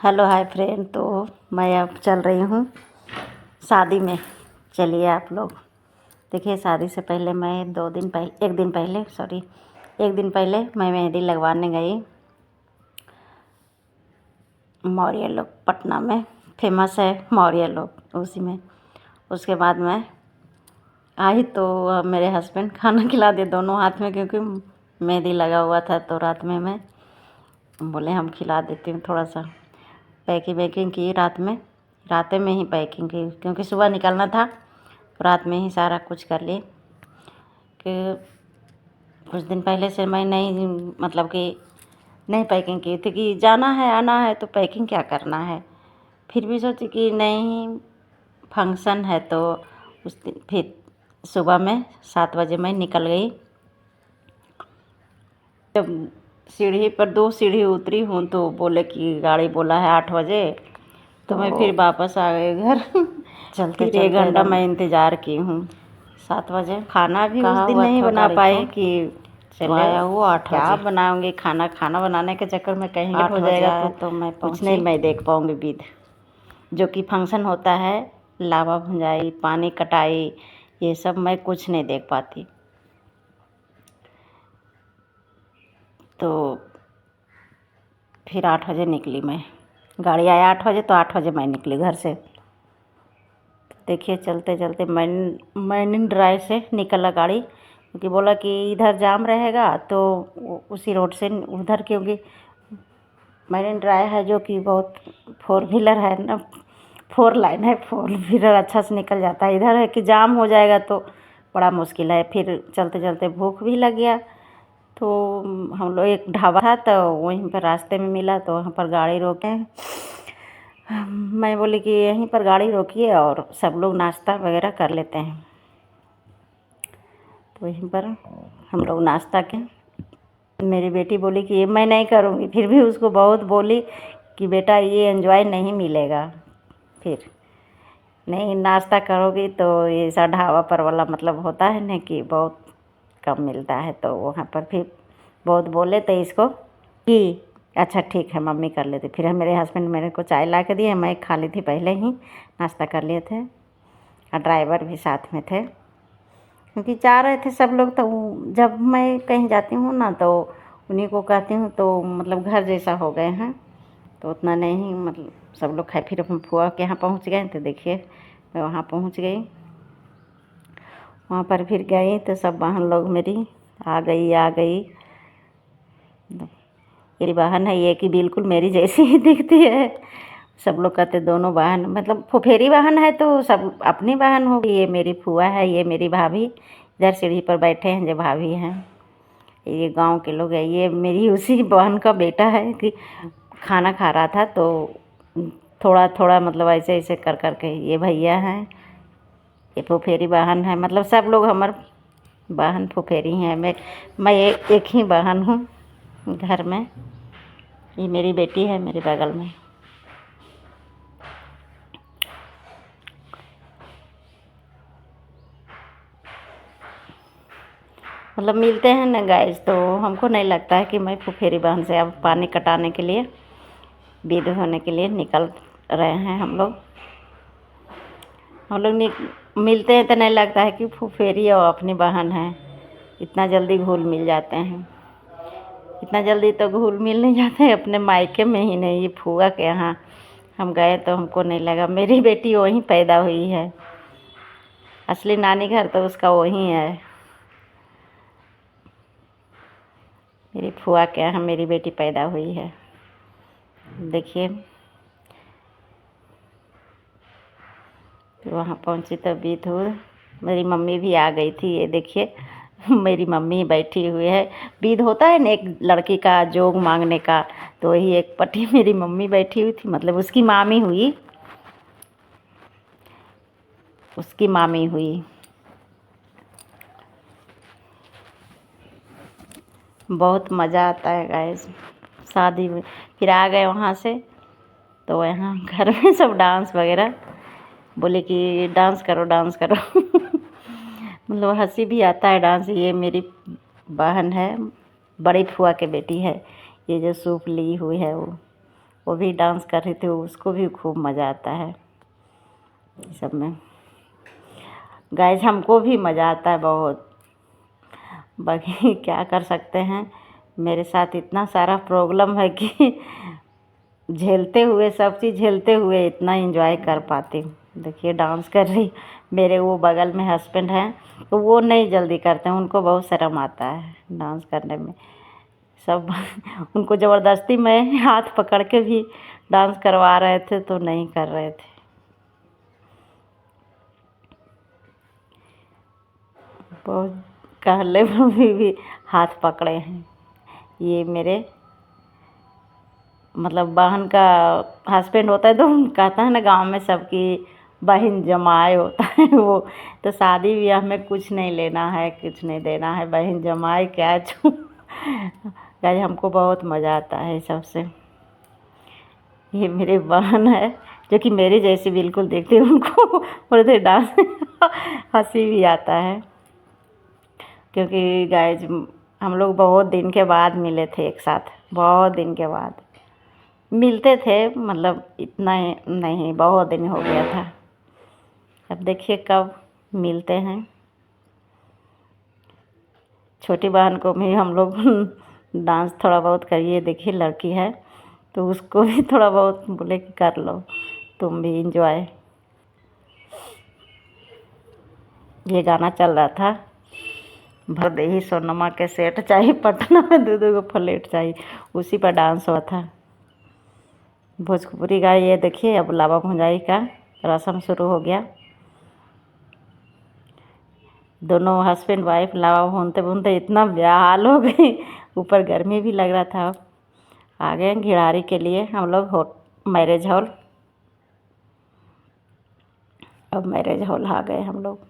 Hello hi friend. तो मैं अब चल रही हूँ शादी में। चलिए आप लोग देखिए। शादी से पहले मैं एक दिन पहले मैं मेहंदी लगवाने गई मौर्य लोग। पटना में फेमस है मौर्य लोग, उसी में। उसके बाद मैं आई तो मेरे हस्बैंड खाना खिला दिए दोनों हाथ में, क्योंकि मेहंदी लगा हुआ था। तो रात में मैं बोले हम खिला देती हूँ थोड़ा सा। पैकिंग की रात में ही पैकिंग की, क्योंकि सुबह निकलना था। रात में ही सारा कुछ कर लिए कि कुछ दिन पहले से मैं नहीं, मतलब कि नहीं पैकिंग की थी कि जाना है आना है तो पैकिंग क्या करना है। फिर भी सोची कि नहीं, फंक्शन है। तो उस दिन फिर सुबह में 7 बजे मैं निकल गई। जब सीढ़ी पर 2 सीढ़ी उतरी हूँ तो बोले कि गाड़ी बोला है 8 बजे। तो मैं फिर वापस आ गई घर। चलते फिर 1 घंटा मैं इंतज़ार की हूँ। 7 बजे खाना भी उस दिन नहीं बना पाई कि चले आया वो 8 बजे। क्या बनाऊँगी खाना बनाने के चक्कर में कहीं लेट हो जाएगा तो मैं कुछ नहीं मैं देख पाऊँगी विध जो कि फंक्शन होता है। लावा भुंजाई, पानी कटाई, ये सब मैं कुछ नहीं देख पाती। तो फिर 8 बजे निकली मैं। गाड़ी आया 8 बजे तो 8 बजे मैं निकली घर से। देखिए चलते चलते मरीन ड्राइव से निकला गाड़ी, क्योंकि बोला कि इधर जाम रहेगा तो उसी रोड से उधर, क्योंकि मरीन ड्राइव है जो कि बहुत 4 व्हीलर है ना, 4 लाइन है। 4 व्हीलर अच्छा से निकल जाता है। इधर है कि जाम हो जाएगा तो बड़ा मुश्किल है। फिर चलते चलते भूख भी लग गया। तो हम लोग एक ढाबा था तो वहीं पर रास्ते में मिला, तो वहाँ पर गाड़ी रोके। मैं बोली कि यहीं पर गाड़ी रोकिए और सब लोग नाश्ता वगैरह कर लेते हैं। तो वहीं पर हम लोग नाश्ता किए। मेरी बेटी बोली कि ये मैं नहीं करूँगी, फिर भी उसको बहुत बोली कि बेटा ये एंजॉय नहीं मिलेगा। फिर नहीं, नाश्ता करोगी तो ये ऐसा ढाबा पर वाला मतलब होता है ना कि बहुत कम मिलता है। तो वहाँ पर फिर बहुत बोले तो इसको कि अच्छा ठीक है मम्मी कर लेती। फिर मेरे हस्बैंड मेरे को चाय ला के दिए, मैं खा ली थी पहले ही, नाश्ता कर लिए थे। और ड्राइवर भी साथ में थे, क्योंकि जा रहे थे सब लोग। तो जब मैं कहीं जाती हूँ ना तो उन्हीं को कहती हूँ, तो मतलब घर जैसा हो गए हैं। तो उतना नहीं, मतलब सब लोग खाए। फिर हम फुआ के यहाँ पहुँच गए। तो देखिए मैं वहाँ पहुँच गई। वहाँ पर फिर गई तो सब बहन लोग मेरी आ गई। मेरी बहन है ये कि बिल्कुल मेरी जैसी ही दिखती है। सब लोग कहते दोनों बहन, मतलब फुफेरी बहन है तो सब अपनी बहन होगी। ये मेरी फुआ है, ये मेरी भाभी। इधर सीढ़ी पर बैठे हैं जो भाभी हैं, ये गांव के लोग हैं। ये मेरी उसी बहन का बेटा है कि खाना खा रहा था तो थोड़ा थोड़ा मतलब ऐसे ऐसे कर करके ये भैया हैं, ये फुफेरी बहन है। मतलब सब लोग हमारे बहन फुफेरी हैं। मैं एक ही बहन हूँ घर में। ये मेरी बेटी है मेरे बगल में। मतलब मिलते हैं ना गाइस, तो हमको नहीं लगता है कि मैं फुफेरी बहन से। अब पानी कटाने के लिए, विध होने के लिए निकल रहे हैं हम लोग। मिलते हैं तो नहीं लगता है कि फुफेरी और अपनी बहन है। इतना जल्दी घुल मिल जाते हैं। इतना जल्दी तो घुल मिल नहीं जाते हैं अपने मायके में ही नहीं। ये फुआ के यहाँ हम गए तो हमको नहीं लगा। मेरी बेटी वहीं पैदा हुई है, असली नानी घर तो उसका वहीं है। मेरी फुआ के यहाँ मेरी बेटी पैदा हुई है। देखिए वहाँ पहुँची तो विध हुई। मेरी मम्मी भी आ गई थी। ये देखिए मेरी मम्मी बैठी हुई है। विध होता है ना एक लड़की का जोग मांगने का, तो वही एक पट्टी मेरी मम्मी बैठी हुई थी। मतलब उसकी मामी हुई, उसकी मामी हुई। बहुत मज़ा आता है गाइस शादी में। फिर आ गए वहाँ से तो यहाँ घर में सब डांस वगैरह बोले कि डांस करो डांस करो। मतलब हंसी भी आता है डांस। ये मेरी बहन है, बड़ी फुआ के बेटी है। ये जो सूप ली हुई है वो वो भी डांस कर रही थी, उसको भी खूब मज़ा आता है सब में। गाइस हमको भी मज़ा आता है बहुत, बाकी क्या कर सकते हैं, मेरे साथ इतना सारा प्रॉब्लम है कि झेलते हुए, सब चीज़ झेलते हुए इतना एंजॉय कर पाती हूँ। देखिए डांस कर रही, मेरे वो बगल में हस्बैंड हैं तो वो नहीं जल्दी करते हैं, उनको बहुत शर्म आता है डांस करने में। सब उनको ज़बरदस्ती मैं हाथ पकड़ के भी डांस करवा रहे थे तो नहीं कर रहे थे। बहुत कहले भी हाथ पकड़े हैं। ये मेरे मतलब बहन का हस्बैंड होता है तो कहता है ना गांव में सबकी बहन जमाई होता है वो, तो शादी ब्याह में कुछ नहीं लेना है, कुछ नहीं देना है, बहन जमाई क्या छू। गाइस हमको बहुत मज़ा आता है सबसे। ये मेरी बहन है जो कि मेरी जैसी बिल्कुल दिखती है, उनको बोलते डांस हंसी भी आता है क्योंकि गाइस हम लोग बहुत दिन के बाद मिले थे एक साथ, बहुत दिन के बाद मिलते थे, मतलब इतना नहीं, बहुत दिन हो गया था। अब देखिए कब मिलते हैं। छोटी बहन को भी हम लोग डांस थोड़ा बहुत करिए, देखिए लड़की है तो उसको भी थोड़ा बहुत बोले कि कर लो तुम भी इंजॉय। ये गाना चल रहा था, भर दे ही सोनमा के सेठ चाहिए, पटना में दो दो प्लेट चाहिए, उसी पर डांस हुआ था भोजपुरी का। ये देखिए अब लावा भुंजाई का रस्म शुरू हो गया। दोनों हस्बैंड वाइफ लावा भूनते भूनते इतना बेहाल हो गई, ऊपर गर्मी भी लग रहा था। आ गए घिड़ारी के लिए हम लोग मैरिज हॉल। अब मैरिज हॉल आ गए हम लोग।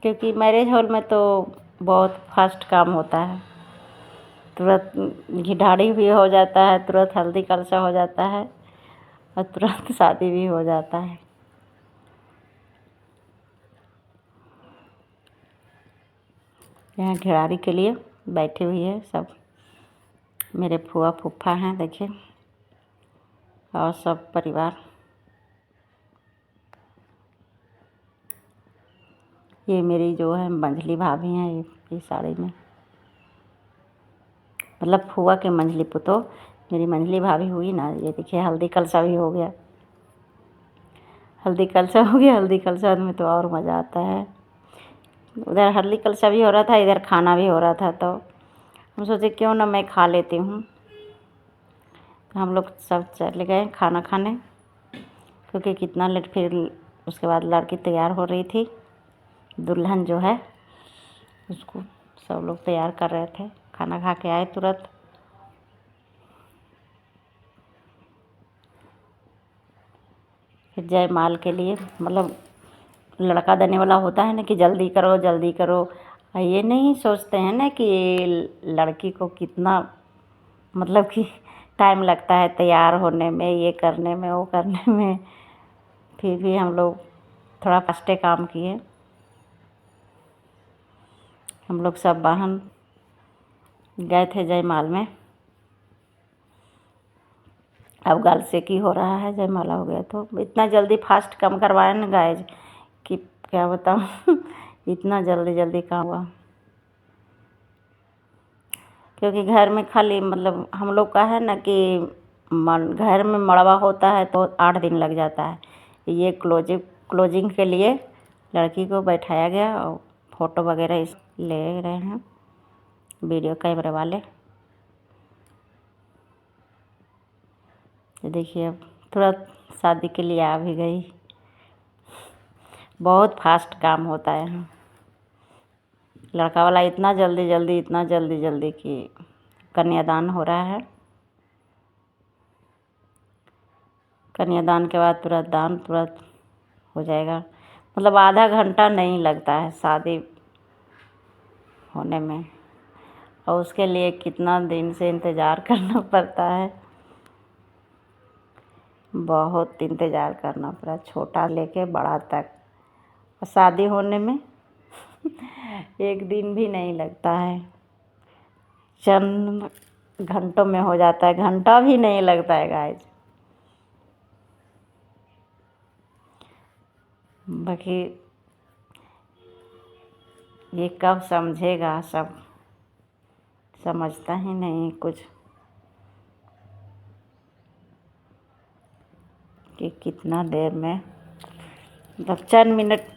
क्योंकि मैरिज हॉल में तो बहुत फास्ट काम होता है, तुरंत घिढ़ारी भी हो जाता है, तुरंत हल्दी कलशा हो जाता है और तुरंत शादी भी हो जाता है। यहाँ घिड़ारी के लिए बैठी हुई है सब, मेरे फूआ फूफा हैं देखिए, और सब परिवार। ये मेरी जो है मंझली भाभी हैं, ये साड़ी में, मतलब फूआ के मंझली पुतो मेरी मंझली भाभी हुई ना। ये देखिए हल्दी कलशा भी हो गया, हल्दी कलशा हो गया। हल्दी कलशा में तो और मज़ा आता है। उधर हल्दी कलशा भी हो रहा था, इधर खाना भी हो रहा था, तो हम सोचे क्यों ना मैं खा लेती हूँ। तो हम लोग सब चले गए खाना खाने, क्योंकि कितना लेट, फिर उसके बाद लड़की तैयार हो रही थी, दुल्हन जो है उसको सब लोग तैयार कर रहे थे। खाना खा के आए तुरंत। फिर जयमाल के लिए, मतलब लड़का देने वाला होता है ना कि जल्दी करो जल्दी करो, और ये नहीं सोचते हैं ना कि लड़की को कितना मतलब कि टाइम लगता है तैयार होने में, ये करने में, वो करने में। फिर भी हम लोग थोड़ा फास्टे काम किए। हम लोग सब बहन गए थे जयमाल में। अब गल से की हो रहा है, जयमाला हो गया तो इतना जल्दी फास्ट काम करवाए ना गाइज कि क्या बताऊँ इतना जल्दी जल्दी काम हुआ। क्योंकि घर में खाली मतलब हम लोग का है ना कि घर में मड़वा होता है तो 8 दिन लग जाता है। ये क्लोजिंग के लिए लड़की को बैठाया गया और फ़ोटो वगैरह इस ले रहे हैं वीडियो कैमरे वाले। तो देखिए अब तुरंत शादी के लिए आ भी गई। बहुत फास्ट काम होता है यहाँ। लड़का वाला इतना जल्दी जल्दी, इतना जल्दी जल्दी कि कन्यादान हो रहा है। कन्यादान के बाद तुरंत दान तुरंत हो जाएगा, मतलब आधा घंटा नहीं लगता है शादी होने में। और उसके लिए कितना दिन से इंतज़ार करना पड़ता है, बहुत इंतज़ार करना पड़ा, छोटा लेके बड़ा तक। और शादी होने में एक दिन भी नहीं लगता है। चंद घंटों में हो जाता है, घंटा भी नहीं लगता है गाइस। बाकी ये कब समझेगा, सब समझता ही नहीं कुछ कि कितना देर में, मतलब चंद मिनट,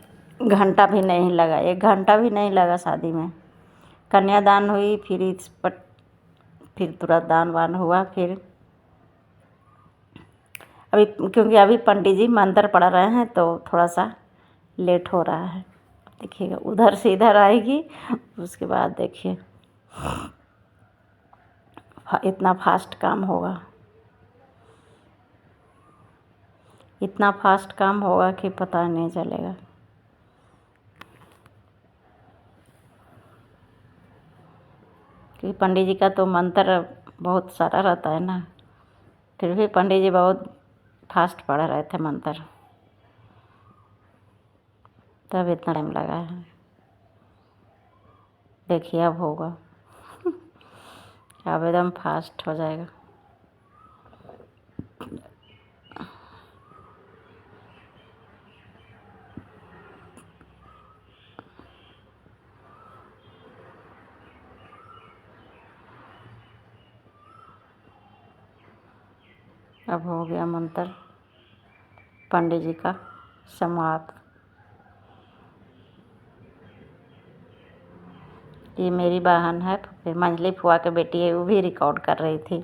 घंटा भी नहीं लगा, 1 घंटा भी नहीं लगा शादी में। कन्यादान हुई, फिर इस पर फिर तुरंत दान वान हुआ। फिर अभी क्योंकि अभी पंडित जी मंत्र पढ़ रहे हैं तो थोड़ा सा लेट हो रहा है। देखिएगा उधर से इधर आएगी, उसके बाद देखिए इतना फास्ट काम होगा, इतना फास्ट काम होगा कि पता नहीं चलेगा। क्योंकि पंडित जी का तो मंत्र बहुत सारा रहता है ना, फिर भी पंडित जी बहुत फास्ट पढ़ रहे थे मंत्र, तब इतना टाइम लगा है। देखिए अब होगा अब एकदम फास्ट हो जाएगा। अब हो गया मंत्र पंडित जी का समाप्त। ये मेरी बहन है, फिर मंजली फुआ की बेटी है, वो भी रिकॉर्ड कर रही थी।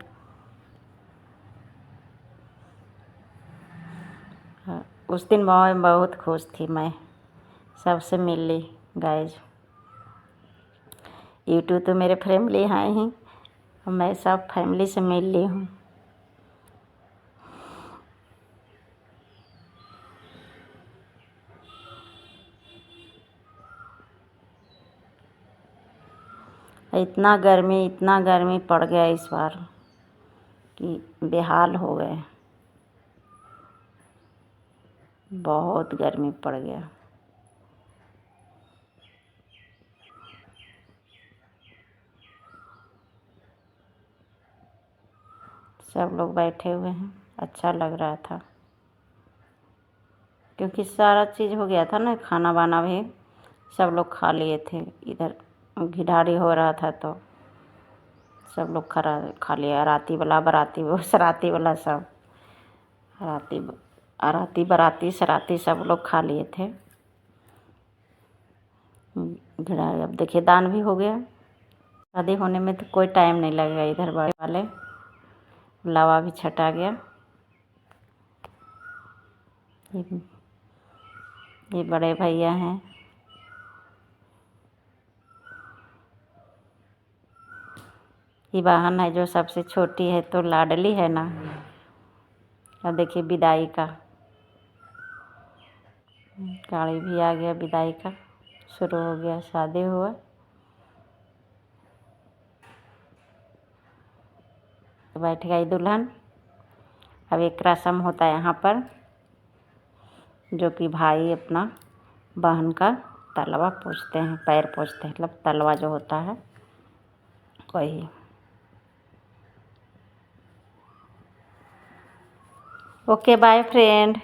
हाँ, उस दिन मैं बहुत खुश थी, मैं सबसे मिल ली गाइज। यूट्यूब तो मेरे फैमिली हैं ही, मैं सब फैमिली से मिल ली हूँ। इतना गर्मी पड़ गया इस बार कि बेहाल हो गए, बहुत गर्मी पड़ गया। सब लोग बैठे हुए हैं, अच्छा लग रहा था क्योंकि सारा चीज़ हो गया था ना, खाना वाना भी सब लोग खा लिए थे। इधर घिढारी हो रहा था तो सब लोग खा लिया, अराती वाला बराती वो सराती वाला सब, अराती बराती सराती सब लोग खा लिए थे घिढारी। अब देखिए दान भी हो गया। शादी होने में तो कोई टाइम नहीं लगेगा। इधर बड़े वाले लावा भी छटा गया। ये बड़े भैया हैं, ये बहन है जो सबसे छोटी है तो लाडली है ना। अब देखिए विदाई का गाड़ी भी आ गया, विदाई का शुरू हो गया, शादी हुआ। तो बैठ गई दुल्हन। अब एक रस्म होता है यहाँ पर, जो कि भाई अपना बहन का तलवा पोंछते हैं, पैर पोंछते हैं, मतलब तलवा जो होता है वही। Okay bye friend.